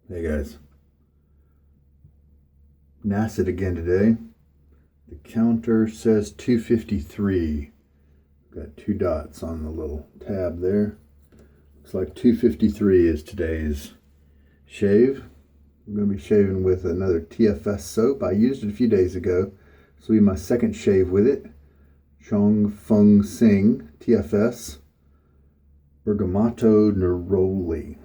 Hey guys, Nacet again today. The counter says 253. Got two dots on the little tab there. Looks like 253 is today's shave. I'm going to be shaving with another TFS soap. I used it a few days ago. This will be my second shave with it. Chong Feng Sing TFS Bergamotto Neroli.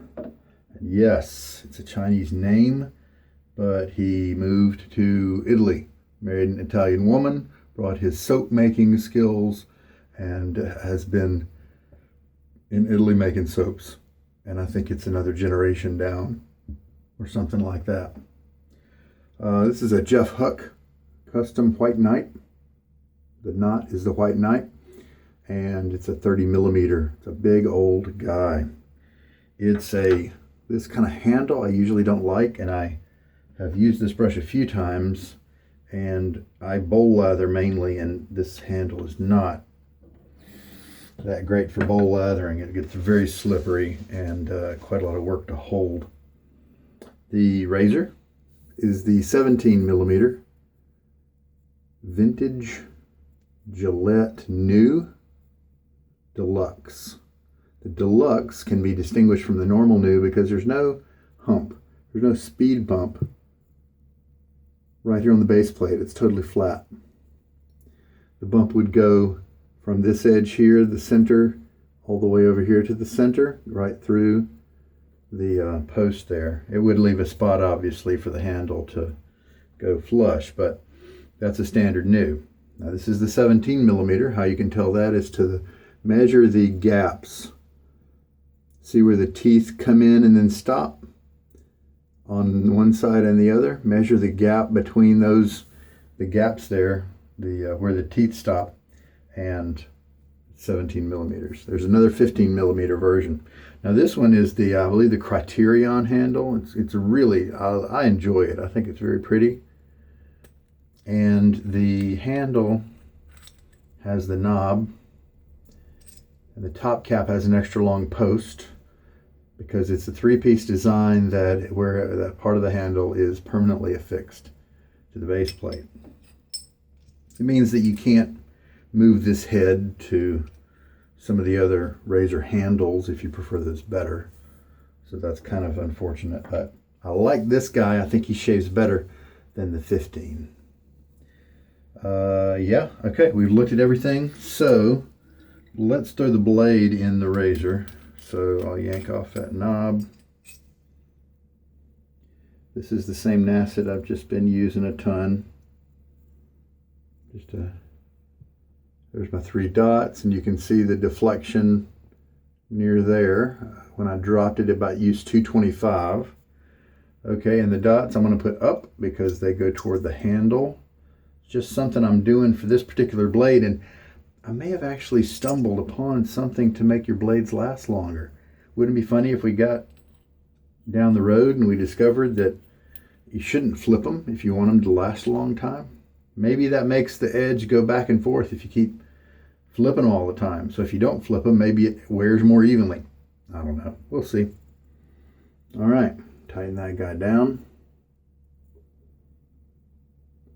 Yes, it's a Chinese name, but he moved to Italy, married an Italian woman, brought his soap making skills, and has been in Italy making soaps. And I think it's another generation down or something like that. This is a GHuck custom white Knght. The knot is the white Knght, and it's a 30 millimeter. It's a big old guy. It's this kind of handle I usually don't like, and I have used this brush a few times, and I bowl lather mainly, and this handle is not that great for bowl lathering. It gets very slippery and quite a lot of work to hold. The razor is the 17 millimeter vintage Gillette New deLuxe. The deLuxe can be distinguished from the normal new because there's no hump. There's no speed bump right here on the base plate. It's totally flat. The bump would go from this edge here, the center, all the way over here to the center, right through the post there. It would leave a spot, obviously, for the handle to go flush, but that's a standard new. Now, this is the 17 millimeter. How you can tell that is to measure the gaps. See where the teeth come in and then stop on one side and the other. Measure the gap between the gaps there, where the teeth stop, and 17 millimeters. There's another 15 millimeter version. Now this one is I believe the Criterion handle. It's really, I enjoy it. I think it's very pretty. And the handle has the knob, and the top cap has an extra long post because it's a three-piece design where that part of the handle is permanently affixed to the base plate. It means that you can't move this head to some of the other razor handles if you prefer those better. So that's kind of unfortunate, but I like this guy. I think he shaves better than the 15. Yeah, okay, we've looked at everything. So let's throw the blade in the razor. So I'll yank off that knob. This is the same Nacet I've just been using a ton. There's my three dots, and you can see the deflection near there. When I dropped it, about used 225. Okay, and the dots I'm going to put up because they go toward the handle. It's just something I'm doing for this particular blade, and I may have actually stumbled upon something to make your blades last longer. Wouldn't it be funny if we got down the road and we discovered that you shouldn't flip them if you want them to last a long time? Maybe that makes the edge go back and forth if you keep flipping them all the time. So if you don't flip them, maybe it wears more evenly. I don't know. We'll see. All right. Tighten that guy down.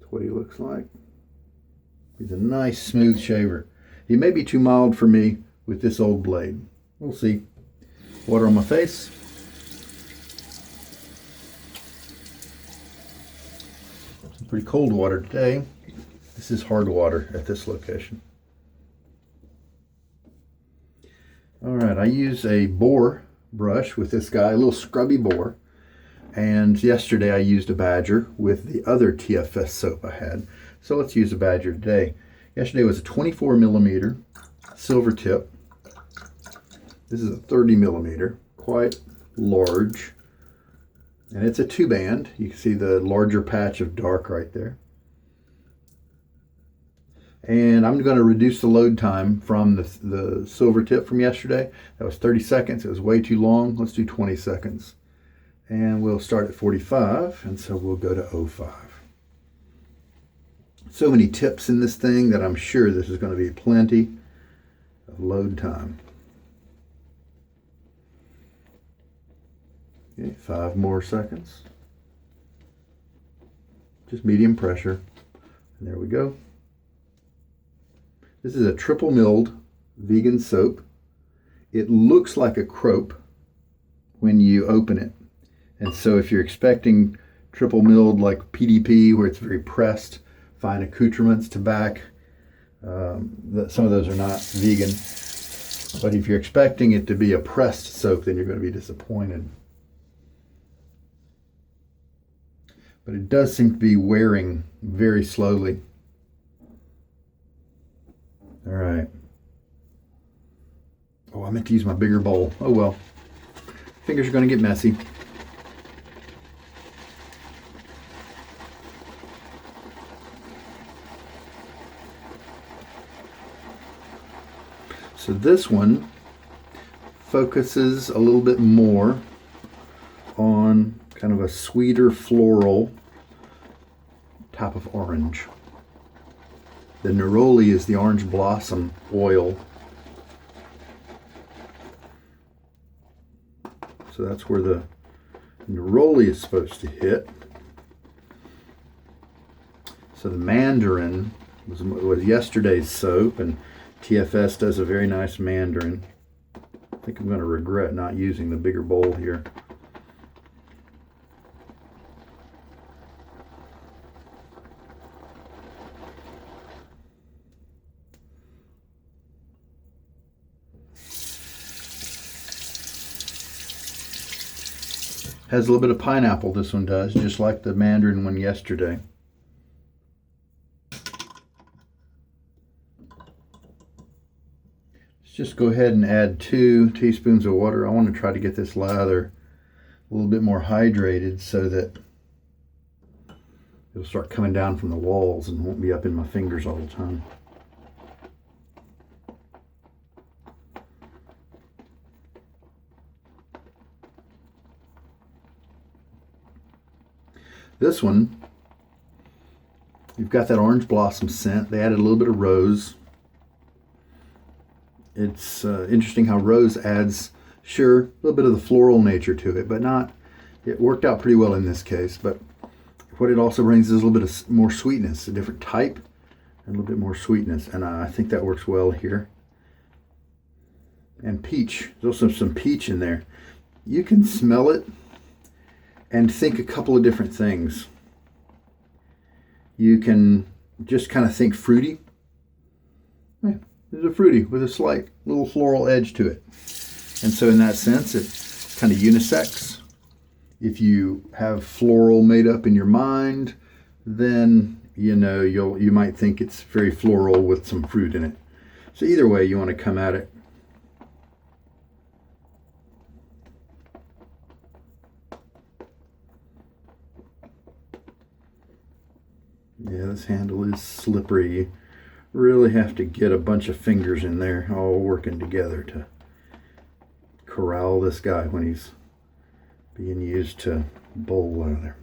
That's what he looks like. He's a nice smooth shaver. He may be too mild for me with this old blade. We'll see. Water on my face. Some pretty cold water today. This is hard water at this location. All right, I use a boar brush with this guy, a little scrubby boar. And yesterday I used a Badger with the other TFS soap I had. So let's use a Badger today. Yesterday was a 24 millimeter silver tip. This is a 30 millimeter, quite large. And it's a 2-band. You can see the larger patch of dark right there. And I'm going to reduce the load time from the silver tip from yesterday. That was 30 seconds. It was way too long. Let's do 20 seconds. And we'll start at 45, and so we'll go to 05. So many tips in this thing that I'm sure this is going to be plenty of load time. Okay, 5 more seconds. Just medium pressure. And there we go. This is a triple milled vegan soap. It looks like a crope when you open it. And so if you're expecting triple milled like PDP, where it's very pressed, fine accoutrements to back, some of those are not vegan. But if you're expecting it to be a pressed soap, then you're going to be disappointed. But it does seem to be wearing very slowly. All right. Oh, I meant to use my bigger bowl. Oh well. Fingers are going to get messy. So this one focuses a little bit more on kind of a sweeter floral type of orange. The Neroli is the orange blossom oil. So that's where the Neroli is supposed to hit. So the mandarin was yesterday's soap, and TFS does a very nice mandarin. I think I'm going to regret not using the bigger bowl here. Has a little bit of pineapple, this one does, just like the mandarin one yesterday. Let's just go ahead and add 2 teaspoons of water. I want to try to get this lather a little bit more hydrated so that it'll start coming down from the walls and won't be up in my fingers all the time. This one, you've got that orange blossom scent. They added a little bit of rose. It's interesting how rose adds, sure, a little bit of the floral nature to it, but not, it worked out pretty well in this case. But what it also brings is a little bit of more sweetness, a different type, and a little bit more sweetness. And I think that works well here. And peach, there's also some peach in there. You can smell it and think a couple of different things. You can just kind of think fruity. Yeah, there's a fruity with a slight little floral edge to it. And so in that sense, it's kind of unisex. If you have floral made up in your mind, then you might think it's very floral with some fruit in it. So either way, you want to come at it. Yeah, this handle is slippery. You really have to get a bunch of fingers in there all working together to corral this guy when he's being used to bowl lather.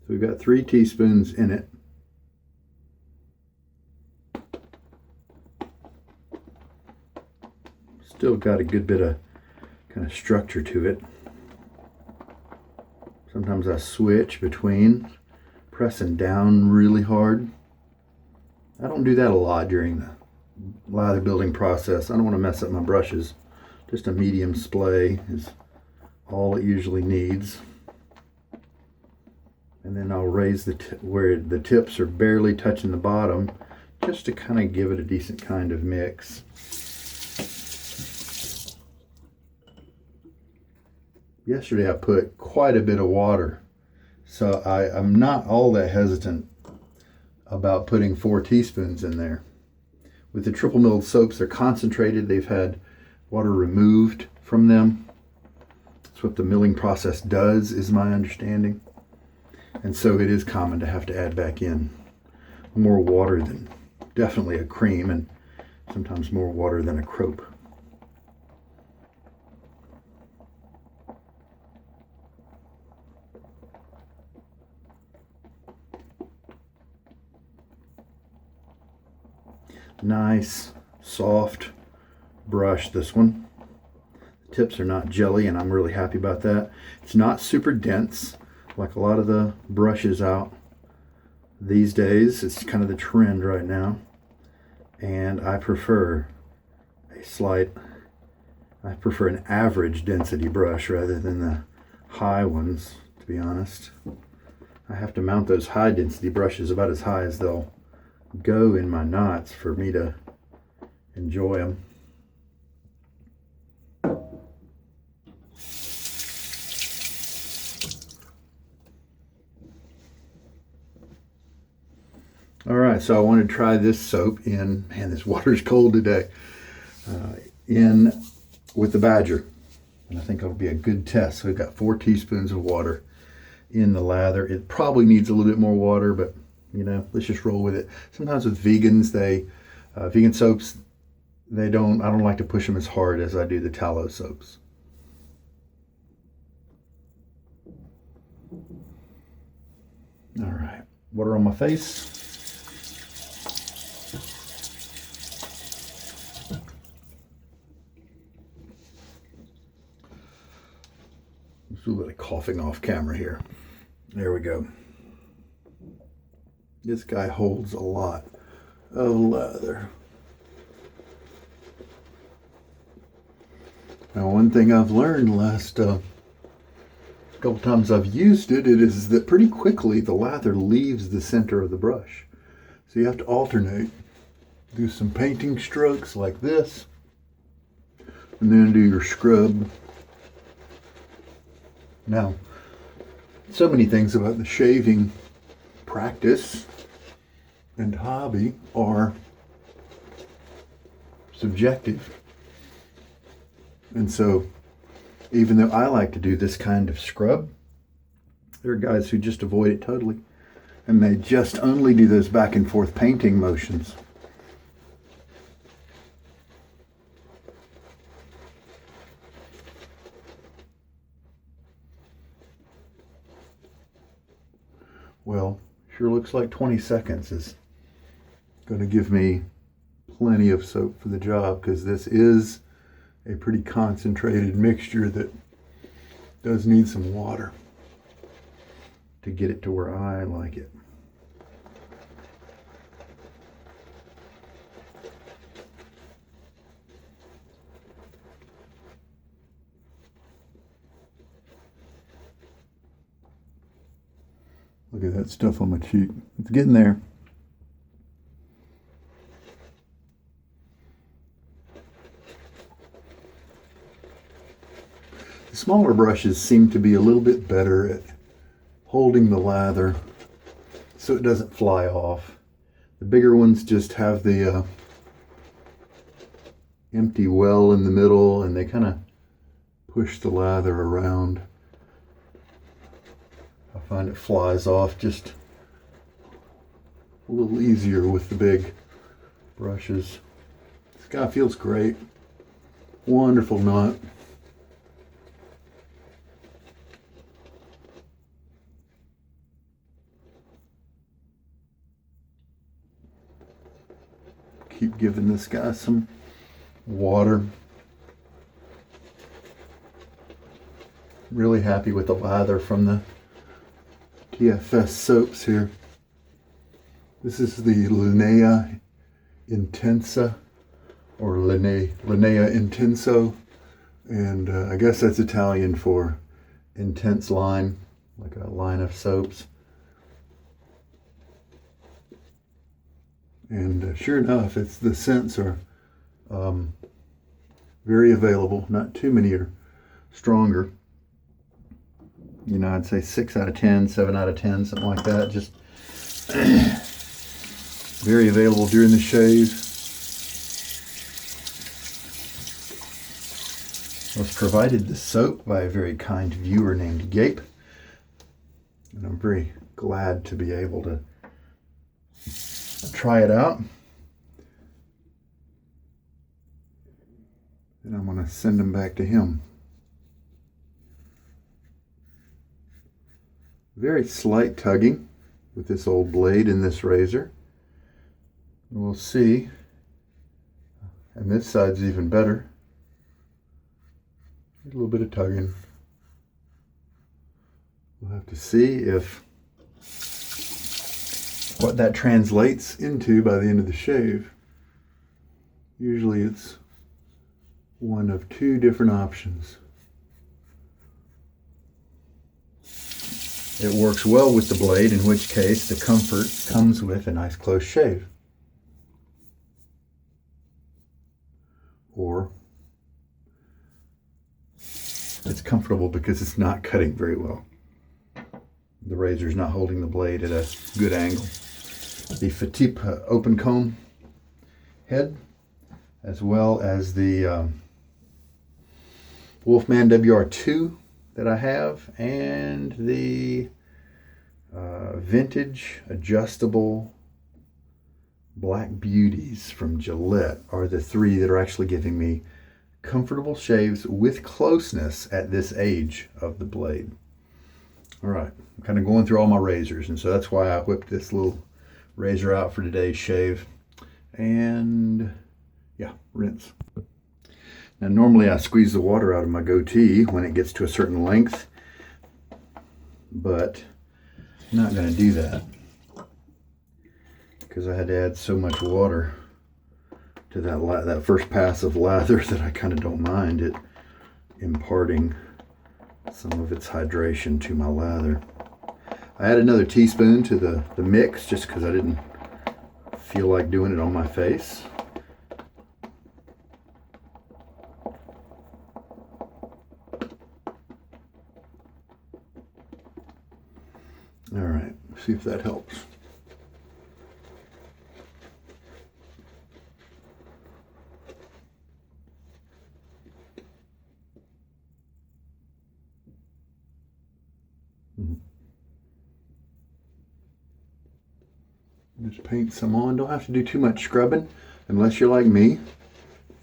So we've got 3 teaspoons in it. Still got a good bit of kind of structure to it. Sometimes I switch between pressing down really hard. I don't do that a lot during the lather building process. I don't want to mess up my brushes. Just a medium splay is all it usually needs. And then I'll raise where the tips are barely touching the bottom, just to kind of give it a decent kind of mix. Yesterday I put quite a bit of water, So I'm not all that hesitant about putting 4 teaspoons in there. With the triple milled soaps, they're concentrated. They've had water removed from them. That's what the milling process does, is my understanding. And so it is common to have to add back in more water than definitely a cream, and sometimes more water than a crope. Nice, soft brush, this one. The tips are not jelly, and I'm really happy about that. It's not super dense, like a lot of the brushes out these days. It's kind of the trend right now. And I prefer an average density brush rather than the high ones, to be honest. I have to mount those high density brushes about as high as they'll go in my knots for me to enjoy them. All right, so I want to try this soap in, man, this water's cold today, in with the Badger. And I think it'll be a good test. So we've got 4 teaspoons of water in the lather. It probably needs a little bit more water, but you know, let's just roll with it. Sometimes with vegans, vegan soaps, I don't like to push them as hard as I do the tallow soaps. All right, water on my face. Just a little bit of coughing off camera here. There we go. This guy holds a lot of lather. Now, one thing I've learned the last couple times I've used it is that pretty quickly the lather leaves the center of the brush. So you have to alternate. Do some painting strokes like this, and then do your scrub. Now, so many things about the shaving practice and hobby are subjective. And so, even though I like to do this kind of scrub, there are guys who just avoid it totally, and they just only do those back and forth painting motions. Well, sure looks like 20 seconds is going to give me plenty of soap for the job, because this is a pretty concentrated mixture that does need some water to get it to where I like it. Look at that stuff on my cheek. It's getting there. The smaller brushes seem to be a little bit better at holding the lather so it doesn't fly off. The bigger ones just have the empty well in the middle, and they kind of push the lather around. I find it flies off just a little easier with the big brushes. This guy feels great. Wonderful knot. Keep giving this guy some water. Really happy with the lather from the TFS soaps here. This is the Linea Intensa, or Linea Intenso, and I guess that's Italian for intense line, like a line of soaps. And sure enough, the scents are very available. Not too many are stronger. You know, I'd say 6 out of 10, 7 out of 10, something like that. Just very available during the shave. Was provided the soap by a very kind viewer named Gape. And I'm very glad to be able to try it out. And I'm going to send them back to him. Very slight tugging with this old blade in this razor. We'll see. And this side's even better. A little bit of tugging. We'll have to see if what that translates into by the end of the shave. Usually it's one of 2 different options. It works well with the blade, in which case the comfort comes with a nice close shave. Or it's comfortable because it's not cutting very well. The razor's not holding the blade at a good angle. The Fatip open comb head, as well as the Wolfman WR2 that I have, and the vintage adjustable Black Beauties from Gillette are the 3 that are actually giving me comfortable shaves with closeness at this age of the blade. All right, I'm kind of going through all my razors, and so that's why I whipped this little razor out for today's shave. And yeah, rinse. Now normally I squeeze the water out of my goatee when it gets to a certain length, but I'm not going to do that because I had to add so much water to that first pass of lather that I kind of don't mind it imparting some of its hydration to my lather. I add another teaspoon to the mix just because I didn't feel like doing it on my face. All right, see if that helps. Just paint some on. Don't have to do too much scrubbing unless you're like me.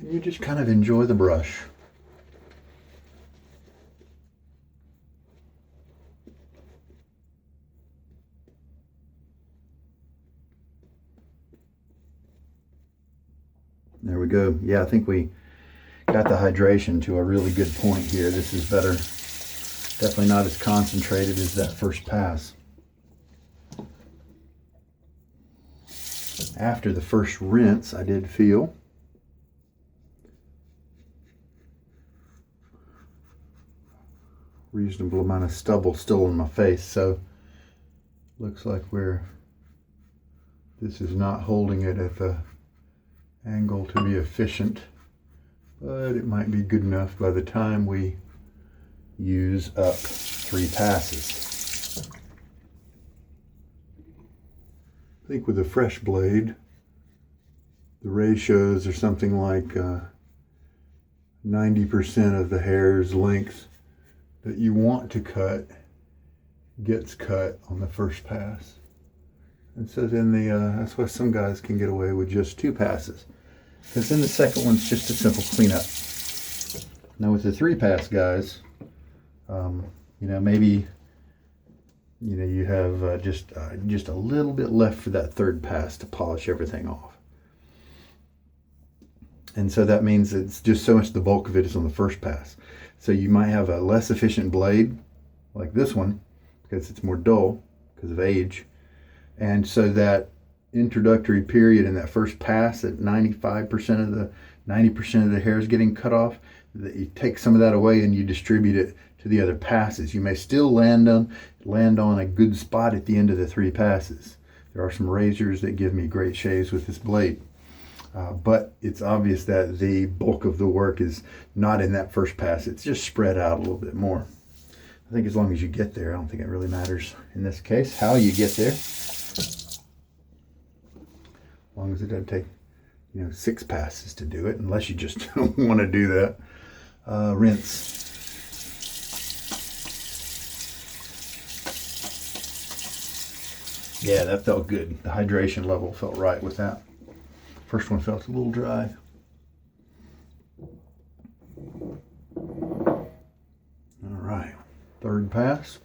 You just kind of enjoy the brush. There we go. Yeah, I think we got the hydration to a really good point here. This is better. Definitely not as concentrated as that first pass. After the first rinse, I did feel reasonable amount of stubble still on my face, so looks like this is not holding it at the angle to be efficient, but it might be good enough by the time we use up 3 passes. I think with a fresh blade, the ratios are something like 90% of the hair's length that you want to cut gets cut on the first pass. And so then that's why some guys can get away with just 2 passes, because then the second one's just a simple cleanup. Now with the 3-pass guys, maybe you have just a little bit left for that 3rd pass to polish everything off. And so that means it's just so much the bulk of it is on the first pass. So you might have a less efficient blade like this one because it's more dull because of age. And so that introductory period in that first pass at 90% of the hair is getting cut off, that you take some of that away and you distribute it to the other passes. You may still land on a good spot at the end of the 3 passes. There are some razors that give me great shaves with this blade. But it's obvious that the bulk of the work is not in that first pass. It's just spread out a little bit more. I think as long as you get there, I don't think it really matters in this case how you get there. As long as it doesn't take, 6 passes to do it, unless you just don't want to do that. Rinse. Yeah, that felt good. The hydration level felt right with that. First one felt a little dry. All right, third pass.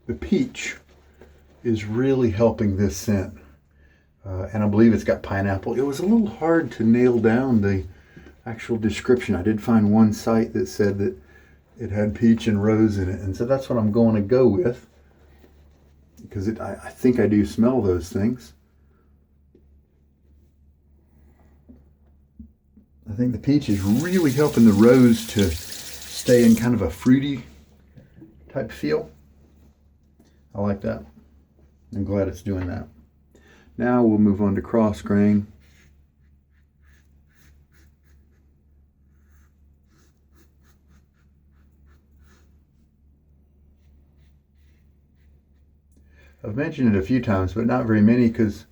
The peach is really helping this scent. And I believe it's got pineapple. It was a little hard to nail down the actual description. I did find one site that said that it had peach and rose in it. And so that's what I'm going to go with. Because I think I do smell those things. I think the peach is really helping the rose to stay in kind of a fruity type feel. I like that. I'm glad it's doing that. Now we'll move on to cross grain. I've mentioned it a few times, but not very many, because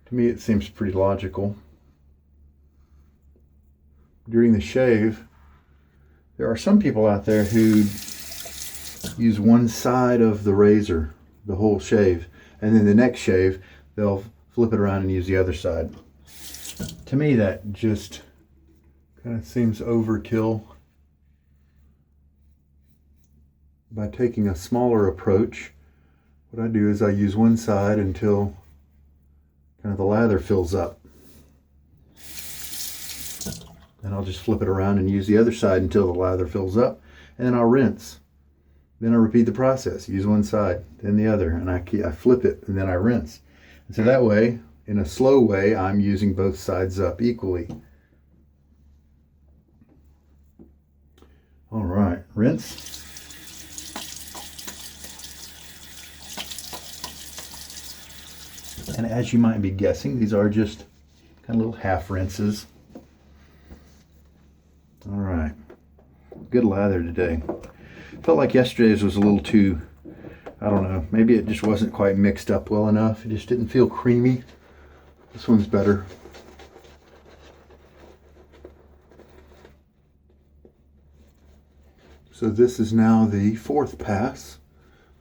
to me it seems pretty logical. During the shave, there are some people out there who use one side of the razor, the whole shave, and then the next shave, they'll flip it around and use the other side. To me, that just kind of seems overkill. By taking a smaller approach, what I do is I use one side until kind of the lather fills up. Then I'll just flip it around and use the other side until the lather fills up, and then I'll rinse. Then I repeat the process, use one side, then the other, and I flip it, and then I rinse. And so that way, in a slow way, I'm using both sides up equally. All right, rinse. And as you might be guessing, these are just kind of little half rinses. All right, good lather today. Felt like yesterday's was a little too, I don't know, maybe it just wasn't quite mixed up well enough. It just didn't feel creamy. This one's better. So this is now the fourth pass.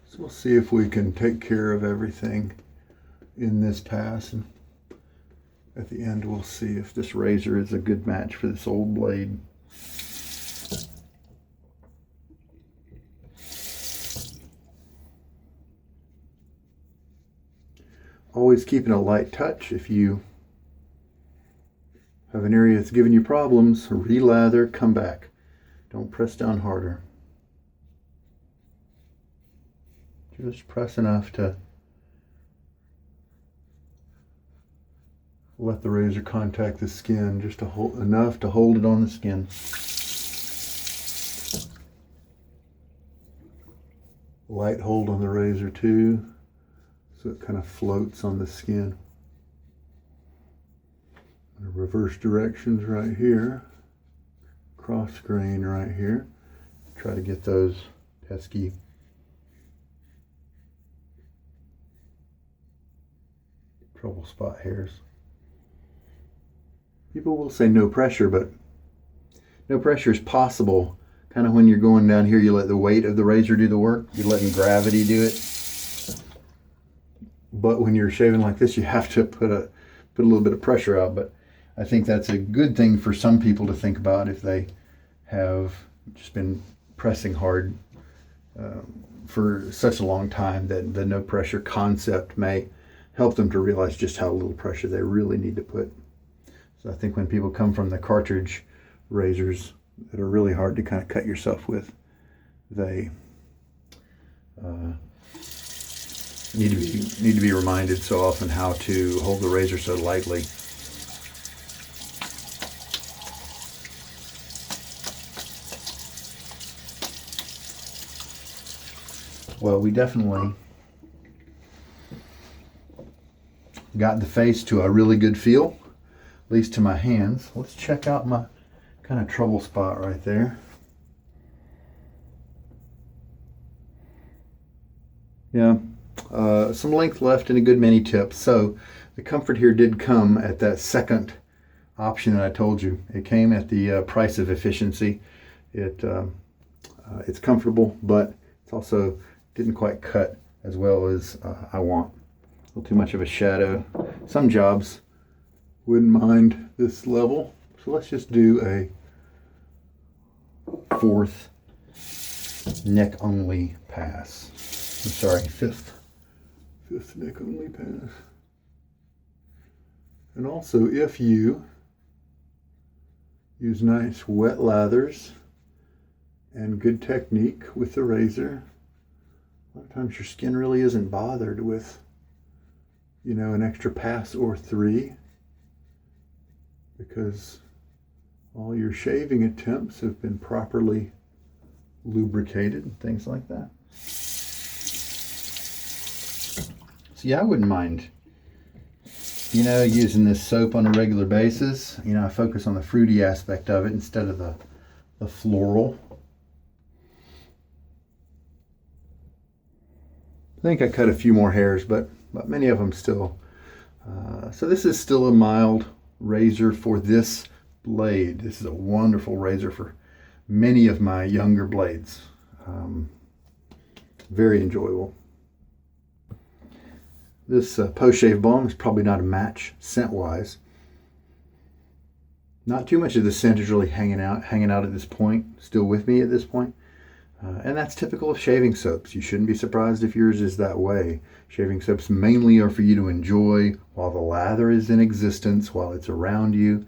So we'll see if we can take care of everything in this pass. And at the end, we'll see if this razor is a good match for this old blade. Always keeping a light touch. If you have an area that's giving you problems, re-lather, come back. Don't press down harder. Just press enough to let the razor contact the skin, just to hold enough to hold it on the skin. Light hold on the razor too, so it kind of floats on the skin. Reverse directions right here, cross grain right here. Try to get those pesky trouble spot hairs. People will say no pressure, but no pressure is possible. Kind of when you're going down here, you let the weight of the razor do the work. You're letting gravity do it. But when you're shaving like this, you have to put a little bit of pressure out. But I think that's a good thing for some people to think about if they have just been pressing hard for such a long time, that the no pressure concept may help them to realize just how little pressure they really need to put. So I think when people come from the cartridge razors that are really hard to kind of cut yourself with, they need to be reminded so often how to hold the razor so lightly. Well, we definitely got the face to a really good feel, at least to my hands. Let's check out my kind of trouble spot right there. Yeah, some length left and a good many tips. So the comfort here did come at that second option that I told you. It came at the price of efficiency. It's comfortable, but it's also didn't quite cut as well as I want. A little too much of a shadow. Some jobs wouldn't mind this level. So let's just do a fourth neck only pass. I'm sorry, fifth neck only pass. And also, if you use nice wet lathers and good technique with the razor, a lot of times your skin really isn't bothered with, you know, an extra pass or three, because all your shaving attempts have been properly lubricated and things like that. So yeah, I wouldn't mind, you know, using this soap on a regular basis. You know, I focus on the fruity aspect of it instead of the floral. I think I cut a few more hairs, but many of them still. So this is still a mild razor for this blade. This is a wonderful razor for many of my younger blades. Very enjoyable. This post-shave balm is probably not a match scent-wise. Not too much of the scent is really hanging out at this point, still with me at this point. And that's typical of shaving soaps. You shouldn't be surprised if yours is that way. Shaving soaps mainly are for you to enjoy while the lather is in existence, while it's around you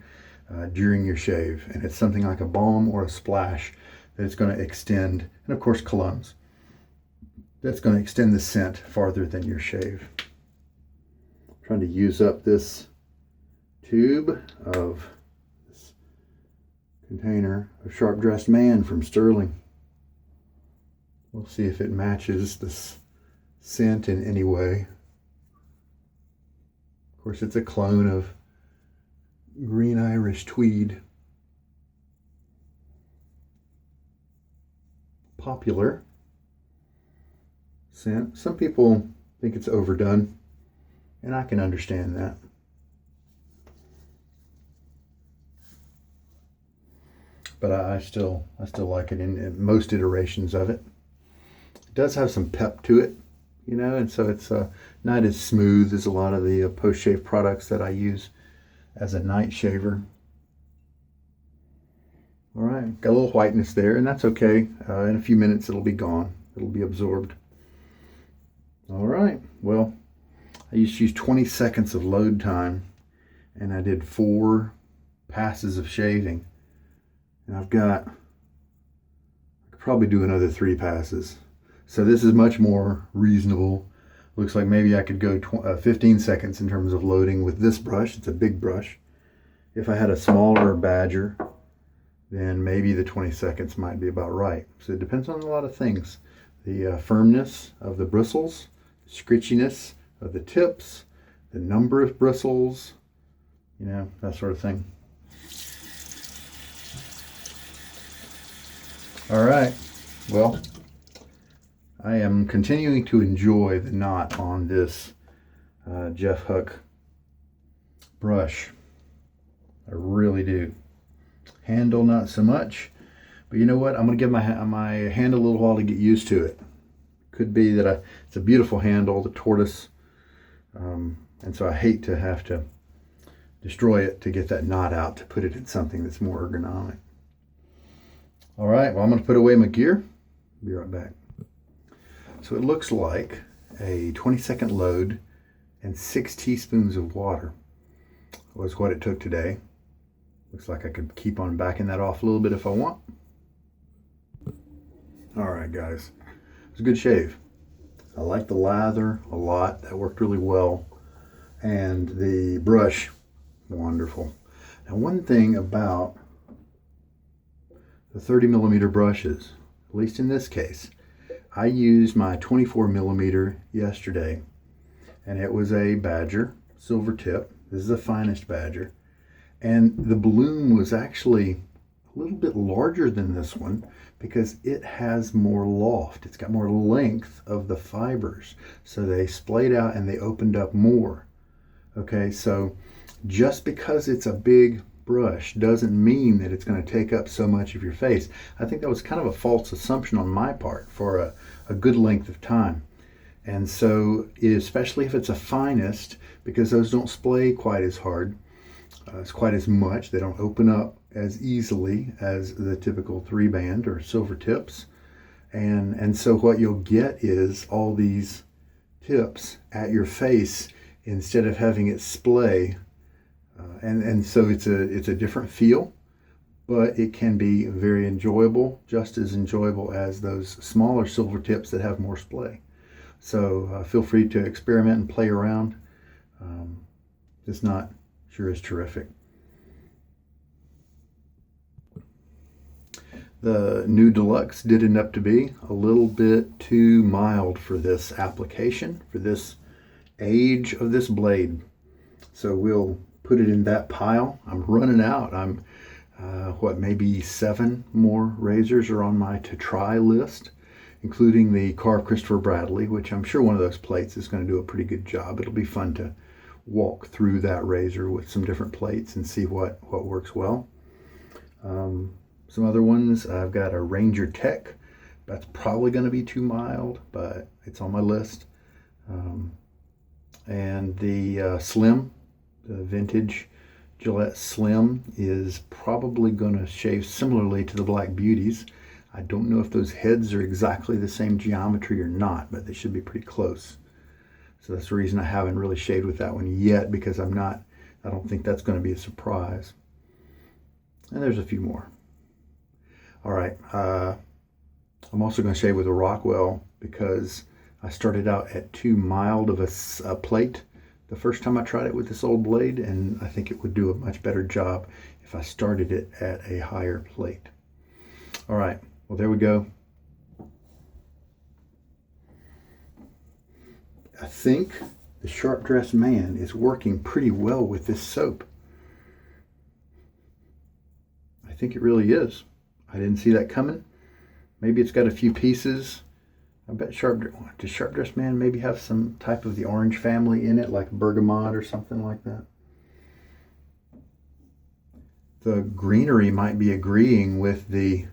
during your shave. And it's something like a balm or a splash that it's going to extend, and of course colognes, that's going to extend the scent farther than your shave. I'm trying to use up this tube of this container of Sharp Dressed Man from Stirling. We'll see if it matches this scent in any way. Of course, it's a clone of Green Irish Tweed. Popular scent. Some people think it's overdone, and I can understand that. But I still like it in most iterations of it. It does have some pep to it, you know, and so it's not as smooth as a lot of the post-shave products that I use as a night shaver. All right, got a little whiteness there, and that's okay. In a few minutes, it'll be gone. It'll be absorbed. All right, well, I used to use 20 seconds of load time, and I did 4 passes of shaving. And I could probably do another 3 passes. So this is much more reasonable. Looks like maybe I could go 15 seconds in terms of loading with this brush. It's a big brush. If I had a smaller badger, then maybe the 20 seconds might be about right. So it depends on a lot of things. The firmness of the bristles, scritchiness of the tips, the number of bristles, you know, that sort of thing. All right, well, I am continuing to enjoy the knot on this GHuck brush. I really do. Handle, not so much, but you know what? I'm going to give my hand a little while to get used to it. Could be that it's a beautiful handle, the Tortoise, and so I hate to have to destroy it to get that knot out, to put it in something that's more ergonomic. All right, well, I'm going to put away my gear. Be right back. So it looks like a 20-second load and 6 teaspoons of water was what it took today. Looks like I could keep on backing that off a little bit if I want. All right, guys. It was a good shave. I like the lather a lot. That worked really well. And the brush, wonderful. Now, one thing about the 30 millimeter brushes, at least in this case, I used my 24 millimeter yesterday, and it was a Badger silver tip. This is the finest Badger, and the bloom was actually a a little bit larger than this one because it has more loft. It's got more length of the fibers. So they splayed out and they opened up more. Okay, so just because it's a big brush doesn't mean that it's going to take up so much of your face. I think that was kind of a false assumption on my part for a good length of time. And so, especially if it's a finest, because those don't splay quite as hard, it's quite as much. They don't open up as easily as the typical 3-band or silver tips. And so what you'll get is all these tips at your face instead of having it splay. And so it's a different feel, but it can be very enjoyable, just as enjoyable as those smaller silver tips that have more splay. So feel free to experiment and play around. It's not sure is terrific. The new deLuxe did end up to be a little bit too mild for this application, for this age of this blade. So we'll put it in that pile. I'm running out. I'm maybe 7 more razors are on my to try list, including the Carve Christopher Bradley, which I'm sure one of those plates is going to do a pretty good job. It'll be fun to walk through that razor with some different plates and see what works well. Some other ones, I've got a Ranger Tech. That's probably going to be too mild, but it's on my list. And the Slim, the vintage Gillette Slim, is probably going to shave similarly to the Black Beauties. I don't know if those heads are exactly the same geometry or not, but they should be pretty close. So that's the reason I haven't really shaved with that one yet, because I don't think that's going to be a surprise. And there's a few more. All right, I'm also going to shave with a Rockwell because I started out at too mild of a plate the first time I tried it with this old blade, and I think it would do a much better job if I started it at a higher plate. All right, well, there we go. I think the Sharp Dressed Man is working pretty well with this soap. I think it really is. I didn't see that coming. Maybe it's got a few pieces. I bet does Sharp Dressed Man maybe have some type of the orange family in it, like Bergamot or something like that? The greenery might be agreeing with the,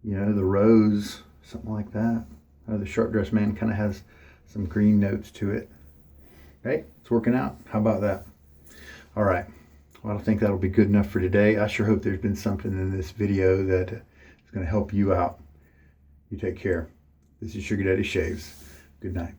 the rose, something like that. The Sharp Dressed Man kind of has some green notes to it. Hey, it's working out. How about that? All right. Well, I think that'll be good enough for today. I sure hope there's been something in this video that is going to help you out. You take care. This is Sugar Daddy Shaves. Good night.